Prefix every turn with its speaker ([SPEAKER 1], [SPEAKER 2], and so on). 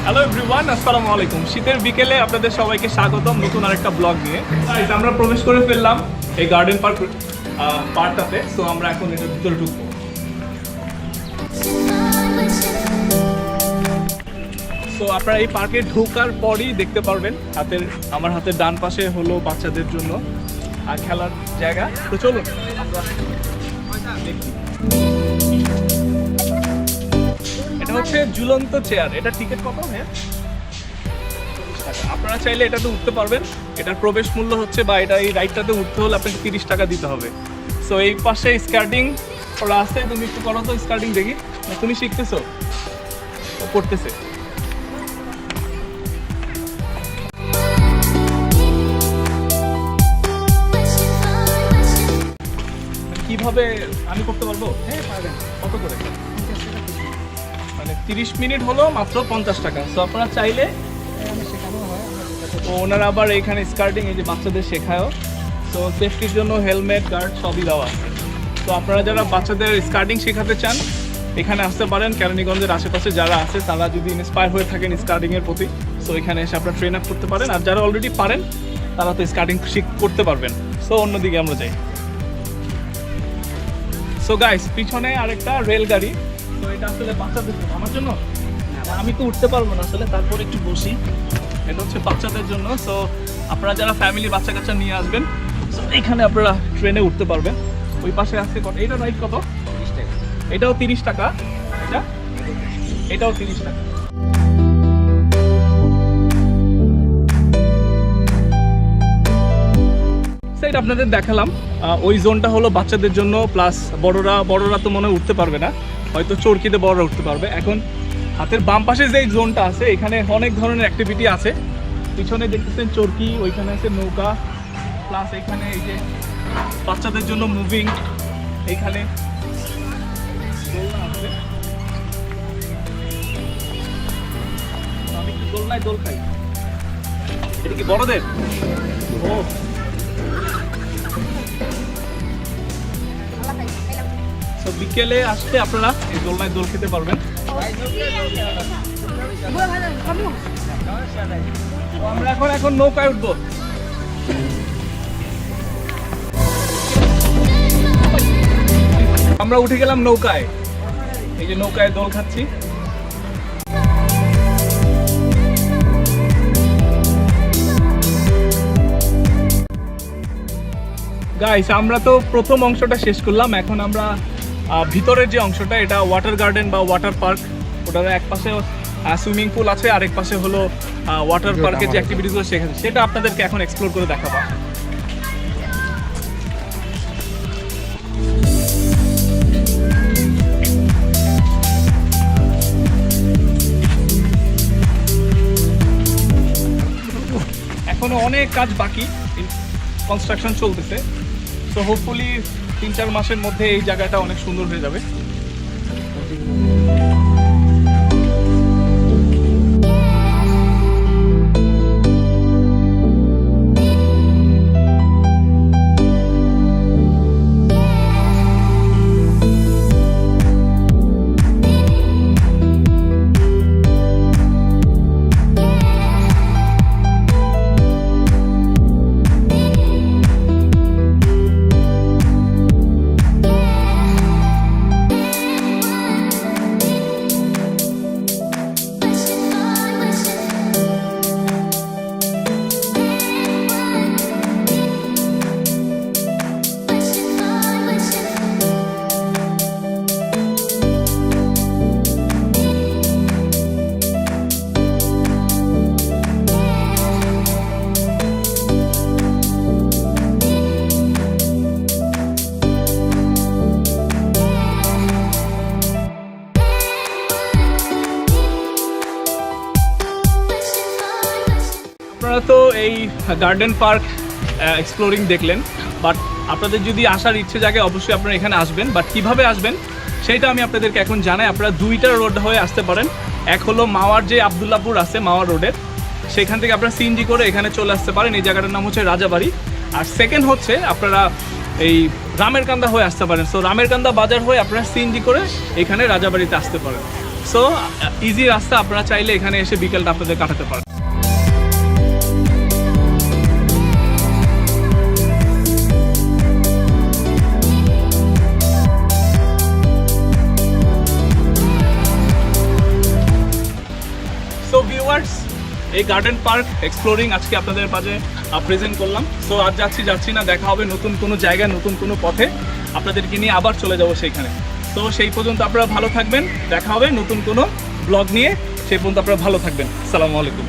[SPEAKER 1] Hello everyone, আসসালামু আলাইকুম। শীতের বিকেলে আপনাদের সবাইকে স্বাগতম নতুন আরেকটা ব্লগ নিয়ে। আমরা প্রবেশ করে ফেললাম এই গার্ডেন পার্কটাতে। সো আমরা এখন এটার ভিতরে ঢুকবো। সো আপনারা এই পার্কে ঢোকার পরই দেখতে পারবেন আমার হাতের ডান পাশে হলো বাচ্চাদের জন্য আর খেলার জায়গা। তো চলুন আমরা দেখি। এটা হচ্ছে ঝুলন্ত চেয়ার। এটা টিকিট কত? হ্যাঁ, আপনারা চাইলে এটাতে উঠতে পারবেন। এটার প্রবেশ মূল্য হচ্ছে, বা এটা এই রাইডটাতে উঠতে হলে আপনাকে 30 টাকা দিতে হবে। সো এই পাশে স্কার্টিং ওরা আছে, তুমি একটু করো তো স্কার্টিং দেখি। তুমি শিখতেছো? করতেছে। কিভাবে আমি করতে পারবো? হ্যাঁ পারবেন। কত করে? মানে 30 মিনিট হলো মাত্র 50 টাকা। সো আপনারা চাইলে ওনারা আবার এখানে স্কার্টিং এই যে বাচ্চাদের শেখায়ও। তো সেফটির জন্য হেলমেট গার্ড সবই দেওয়া আছে। তো আপনারা যারা বাচ্চাদের স্কার্টিং শেখাতে চান এখানে আসতে পারেন। কেরানীগঞ্জের আশেপাশে যারা আছে তারা যদি ইন্সপায়ার হয়ে থাকেন স্কার্টিংয়ের প্রতি, সো এখানে এসে আপনারা ট্রেন আপ করতে পারেন। আর যারা অলরেডি পারেন তারা তো স্কার্টিং করতে পারবেন। সো অন্যদিকে আমরা যাই। সো গাইস, পিছনে আরেকটা রেলগাড়ি। তো এটা আসলে বাচ্চাদের জন্য, আমার জন্য আমি তো উঠতে পারবো না আসলে, তারপর একটু বসি। এটা হচ্ছে বাচ্চাদের জন্য। সো আপনারা যারা ফ্যামিলি বাচ্চা কাচ্চা নিয়ে আসবেন এখানে আপনারা ট্রেনে উঠতে পারবেন। ওই পাশে আছে কত? এটা রাইড কত? 30 টাকা। এটাও 30 টাকা। এটাও 30 টাকা। সেটা আপনাদের দেখালাম। ওই জোনটা হলো বাচ্চাদের জন্য, প্লাস বড়রা তো মনে হয় উঠতে পারবে না, হয়তো চরকিতে বড়রা উঠতে পারবে। এখন হাতের বাম পাশে যে জোনটা আছে এখানে অনেক ধরনের অ্যাক্টিভিটি আছে। পিছনে দেখতেছেন চরকি, ওইখানে আছে নৌকা, প্লাস এখানে এই যে বাচ্চাদের জন্য মুভিং, এইখানে দোলনা আছে। আমি কি দোলনায় দোল খাই? এটা কি বড়দের? ও, তো বিকেলে আসলে আপনারা এই দোলনায় দোল খেতে পারবেন। আমরা এখন নৌকায় উঠবো। আমরা উঠে গেলাম নৌকায়। এই যে নৌকায় দোল খাচ্ছি। গাইস, আমরা তো প্রথম অংশটা শেষ করলাম। এখন আমরা ভিতরের যে অংশটা, এটা ওয়াটার গার্ডেন বা ওয়াটার পার্ক। ওটার এক পাশে সুইমিং পুল আছে, আরেক পাশে হলো ওয়াটার পার্কের যে অ্যাক্টিভিটিসগুলো শেখাচ্ছে সেটা আপনাদেরকে এখন এক্সপ্লোর করে দেখাবো। এখনো অনেক কাজ বাকি, কনস্ট্রাকশন চলতেছে। তো হোপফুলি 3-4 মাসের মধ্যে এই জায়গাটা অনেক সুন্দর হয়ে যাবে। আপনারা তো এই গার্ডেন পার্ক এক্সপ্লোরিং দেখলেন, বাট আপনাদের যদি আসার ইচ্ছে জাগে অবশ্যই আপনারা এখানে আসবেন। বাট কীভাবে আসবেন সেটা আমি আপনাদেরকে এখন জানাই। আপনারা 2টা রোড হয়ে আসতে পারেন। এক হলো মাওয়ার যে আবদুল্লাপুর আছে মাওয়ার রোডের, সেখান থেকে আপনারা সিএনজি করে এখানে চলে আসতে পারেন। এই জায়গাটার নাম হচ্ছে রাজাবাড়ি। আর সেকেন্ড হচ্ছে আপনারা এই রামেরকান্দা হয়ে আসতে পারেন। সো রামেরকান্দা বাজার হয়ে আপনারা সিএনজি করে এখানে রাজাবাড়িতে আসতে পারেন। সো ইজি রাস্তা, আপনারা চাইলে এখানে এসে বিকেলটা আপনাদের কাটাতে পারেন। সো ভিউয়ার্স, এই গার্ডেন পার্ক এক্সপ্লোরিং আজকে আপনাদের মাঝে প্রেজেন্ট করলাম। সো আজ যাচ্ছি না, দেখা হবে নতুন কোনো জায়গায়, নতুন কোনো পথে আপনাদেরকে নিয়ে আবার চলে যাব সেইখানে। তো সেই পর্যন্ত আপনারা ভালো থাকবেন, দেখা হবে নতুন কোনো ব্লগ নিয়ে। সেই পর্যন্ত আপনারা ভালো থাকবেন। আসসালামু আলাইকুম।